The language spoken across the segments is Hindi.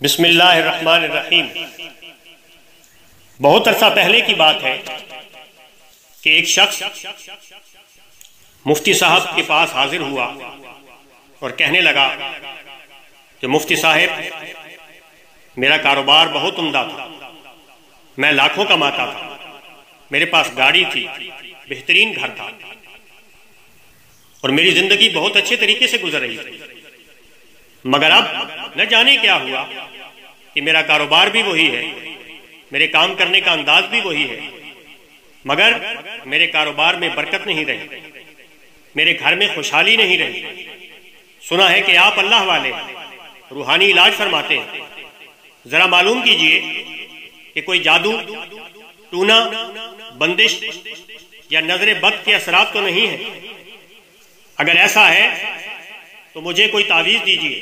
बिस्मिल्लाहिर्रहमानिर्रहीम। बहुत अरसा पहले की बात है कि एक शख्स मुफ्ती साहब के पास हाजिर हुआ और कहने लगा कि मुफ्ती साहब, मेरा कारोबार बहुत उम्दा था, मैं लाखों कमाता था, मेरे पास गाड़ी थी, बेहतरीन घर था और मेरी जिंदगी बहुत अच्छे तरीके से गुजर रही थी। मगर अब न जाने क्या हुआ कि मेरा कारोबार भी वही है, मेरे काम करने का अंदाज भी वही है, मगर मेरे कारोबार में बरकत नहीं रही, मेरे घर में खुशहाली नहीं रही। सुना है कि आप अल्लाह वाले रूहानी इलाज फरमाते हैं, जरा मालूम कीजिए कि कोई जादू टूना, बंदिश या नजरे बद के असरात तो नहीं है। अगर ऐसा है तो मुझे कोई तावीज दीजिए,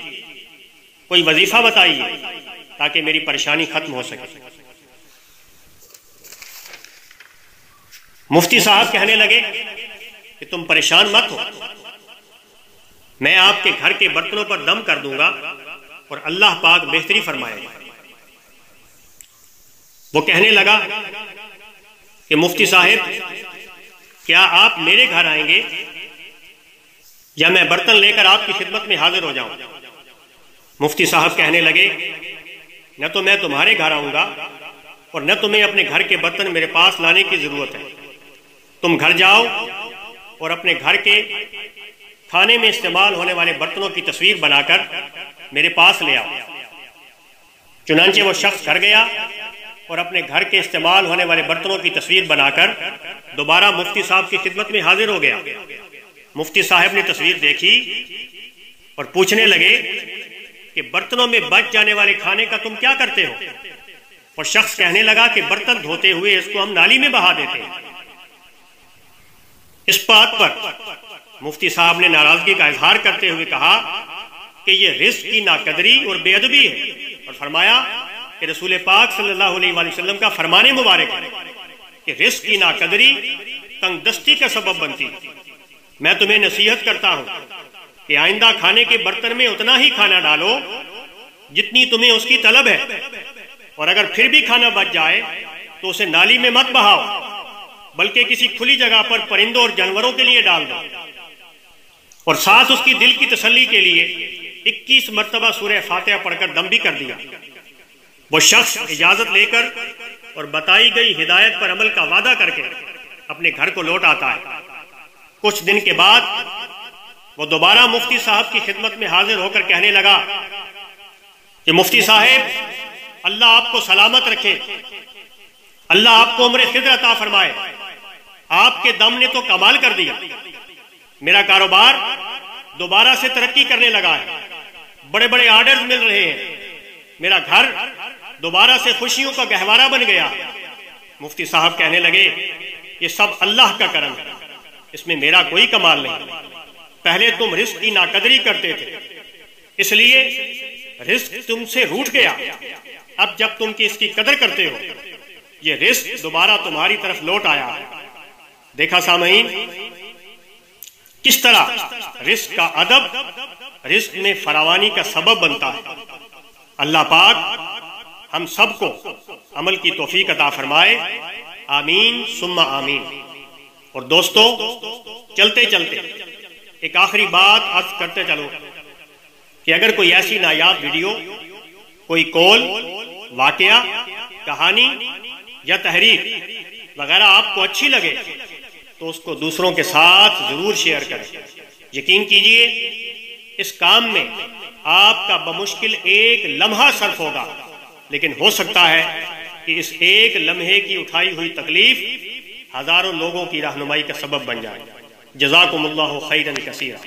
कोई वजीफा बताइए ताकि मेरी परेशानी खत्म हो सके। मुफ्ती साहब कहने लगे कि तुम परेशान मत हो, मैं आपके घर के बर्तनों पर दम कर दूंगा और अल्लाह पाक बेहतरी फरमाएगा। वो कहने लगा कि मुफ्ती साहब, क्या आप मेरे घर आएंगे या मैं बर्तन लेकर आपकी खिदमत में हाजिर हो जाऊं? मुफ्ती साहब कहने लगे, न तो मैं तुम्हारे घर आऊंगा और न तुम्हें अपने घर के बर्तन मेरे पास लाने की जरूरत है। तुम घर जाओ और अपने घर के खाने में इस्तेमाल होने वाले बर्तनों की तस्वीर बनाकर मेरे पास ले आओ। चुनांचे वो शख्स घर गया और अपने घर के इस्तेमाल होने वाले बर्तनों की तस्वीर बनाकर दोबारा मुफ्ती साहब की खिदमत में हाजिर हो गया। मुफ्ती साहब ने तस्वीर देखी और पूछने लगे कि बर्तनों में बच जाने वाले खाने का तुम क्या करते हो? और शख्स कहने लगा कि बर्तन धोते हुए इसको हम नाली में बहा देते हैं। इस बात पर मुफ्ती साहब ने नाराजगी का इजहार करते हुए कहा कि यह रिस्क की नाकदरी और बेअदबी है और फरमाया कि रसूल पाक सल्लल्लाहु अलैहि वसल्लम का फरमाने मुबारक है कि रिस्क की नाकदरी तंगदस्ती का सबब बनती है। मैं तुम्हें नसीहत करता हूं कि आइंदा खाने के बर्तन में उतना ही खाना डालो जितनी तुम्हें उसकी तलब है, और अगर फिर भी खाना बच जाए तो उसे नाली में मत बहाओ, बल्कि किसी खुली जगह पर परिंदों और जानवरों के लिए डाल दो। और साथ उसकी दिल की तसल्ली के लिए 21 मरतबा सूरह फातिहा पढ़कर दम भी कर दिया। वो शख्स इजाजत लेकर और बताई गई हिदायत पर अमल का वादा करके अपने घर को लौट आता है। कुछ दिन के बाद वो दोबारा मुफ्ती साहब की खिदमत में हाजिर होकर कहने लगा कि मुफ्ती साहब, अल्लाह आपको सलामत रखे, अल्लाह आपको उम्र खिदर अता फरमाए, आपके दम ने तो कमाल कर दिया। मेरा कारोबार दोबारा से तरक्की करने लगा है, बड़े बड़े ऑर्डर्स मिल रहे हैं, मेरा घर दोबारा से खुशियों का गहवारा बन गया। मुफ्ती साहब कहने लगे, ये सब अल्लाह का करम है, इसमें मेरा कोई कमाल नहीं। पहले तुम रिस्क की नाकदरी करते थे, इसलिए रिस्क तुमसे रूठ गया। अब जब तुम इसकी कदर करते हो, ये रिस्क दोबारा तुम्हारी तरफ लौट आया है। देखा सामईन, किस तरह रिस्क का अदब रिस्क में फरावानी का सबब बनता है। अल्लाह पाक हम सबको अमल की तौफीक अता फरमाए। आमीन सुम्मा आमीन। और दोस्तों, चलते चलते एक आखिरी बात अर्ज करते चलो कि अगर कोई ऐसी नायाब वीडियो, कोई कॉल, वाकया, कहानी या तहरीर वगैरह आपको अच्छी लगे तो उसको दूसरों के साथ जरूर शेयर करें। यकीन कीजिए, इस काम में आपका बमुश्किल एक लम्हा सर्फ होगा, लेकिन हो सकता है कि इस एक लम्हे की उठाई हुई तकलीफ हजारों लोगों की रहनुमाई का सबब बन जाए। जज़ाकुमुल्लाहु खैरन कसीरा।